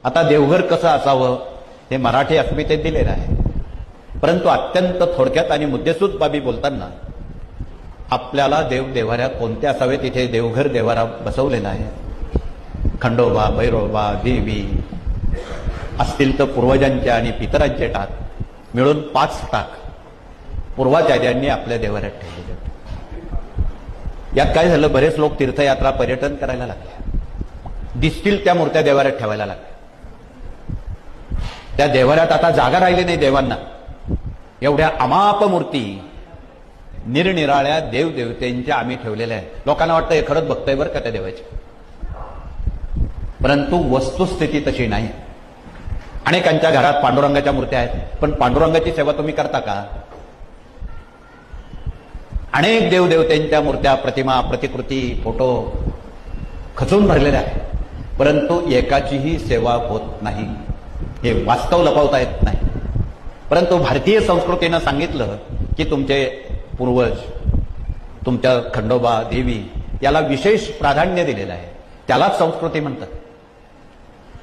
आता देवघर कसं असावं हे मराठी अस्मितेत दिलेलं आहे, परंतु अत्यंत थोडक्यात आणि मुद्देसूद बाबी बोलताना आपल्याला देवदेवाऱ्या कोणत्या असावे तिथे देवघर देवारा बसवलेला आहे. खंडोबा, भैरोबा, देवी असतील तर पूर्वजांच्या आणि पितरांचे टाक मिळून 5 टाक पूर्वाचार्यांनी आपल्या देवाऱ्यात ठेवले. यात काय झालं, बरेच लोक तीर्थयात्रा पर्यटन करायला लागले, दिसतील त्या मूर्त्या देवाऱ्यात ठेवायला लागल्या. त्या देवाऱ्यात आता जागा राहिली नाही देवांना. एवढ्या अमाप मूर्ती निरनिराळ्या देवदेवतेंच्या आम्ही ठेवलेल्या आहेत. लोकांना वाटतं हे खरंच बघतंय बरं का त्या देवाची, परंतु वस्तुस्थिती तशी नाही. अनेकांच्या घरात पांडुरंगाच्या मूर्त्या आहेत, पण पांडुरंगाची सेवा तुम्ही करता का? अनेक देवदेवतेंच्या मूर्त्या, प्रतिमा, प्रतिकृती, फोटो खचून भरलेल्या आहेत, परंतु एकाचीही सेवा होत नाही. हे वास्तव लपवता येत नाही. परंतु भारतीय संस्कृतीनं सांगितलं की तुमचे पूर्वज, तुमच्या खंडोबा, देवी याला विशेष प्राधान्य दिलेलं आहे. त्यालाच संस्कृती म्हणतात.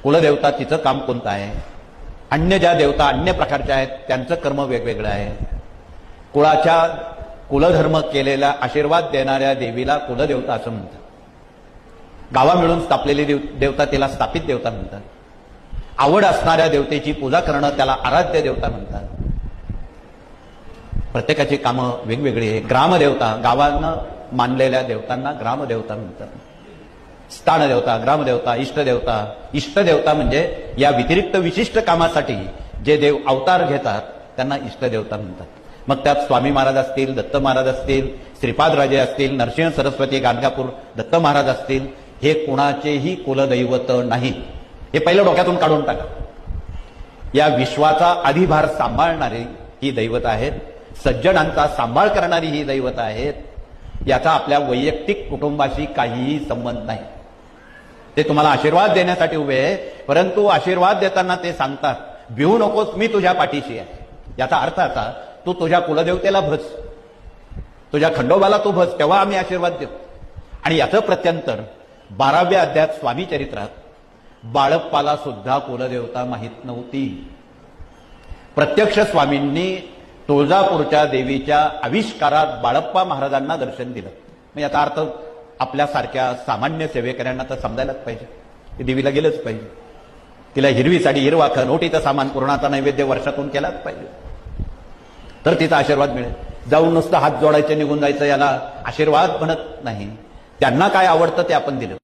कुलदेवता तिचं काम कोणतं आहे? अन्य ज्या देवता अन्य प्रकारच्या आहेत त्यांचं कर्म वेगवेगळं आहे. कुलधर्म केलेला आशीर्वाद देणाऱ्या देवीला कुलदेवता असं म्हणतात. गावा मिळून स्थापलेली देवता तिला स्थापित देवता म्हणतात. आवड असणाऱ्या देवतेची पूजा करणं त्याला आराध्य देवता म्हणतात. प्रत्येकाची कामं वेगवेगळी आहे. ग्रामदेवता, गावानं मानलेल्या देवतांना ग्रामदेवता म्हणतात. स्थानदेवता, ग्रामदेवता, इष्टदेवता. इष्टदेवता म्हणजे या व्यतिरिक्त विशिष्ट कामासाठी जे देव अवतार घेतात त्यांना इष्टदेवता म्हणतात. मग त्यात स्वामी महाराज असतील, दत्त महाराज असतील, श्रीपादराजे असतील, नरसिंह सरस्वती गाणगापूर दत्त महाराज असतील, हे कुणाचेही कुलदैवत नाही. हे पहिलं डोक्यातून काढून टाका. या विश्वाचा अधिभार सांभाळणारी ही दैवत आहेत. सज्जनांचा सांभाळ करणारी ही दैवत आहेत. याचा आपल्या वैयक्तिक कुटुंबाशी काहीही संबंध नाही. ते तुम्हाला आशीर्वाद देण्यासाठी उभे आहे, परंतु आशीर्वाद देताना ते सांगतात भिवू नकोस, मी तुझ्या पाठीशी आहे. याचा अर्थ असा, तू तुझ्या कुलदेवतेला भज, तुझ्या खंडोबाला तू भज, तेव्हा आम्ही आशीर्वाद देऊ. आणि याचं प्रत्यंतर 12व्या अध्यायात स्वामी चरित्रात बाळप्पाला सुद्धा कुलदेवता माहीत नव्हती. प्रत्यक्ष स्वामींनी तुळजापूरच्या देवीच्या आविष्कारात बाळप्पा महाराजांना दर्शन दिलं. मग याचा अर्थ आपल्यासारख्या सामान्य सेवेकऱ्यांना तर समजायलाच पाहिजे की देवीला गेलंच पाहिजे. तिला हिरवी साडी, हिरवा खण, ओटीचं सामान, पुरणाचा नैवेद्य वर्षातून केलाच पाहिजे, तर तिचा आशीर्वाद मिळेल. जाऊन नुसतं हात जोडायचे निघून जायचं याला आशीर्वाद म्हणत नाही. त्यांना काय आवडतं ते आपण दिलं.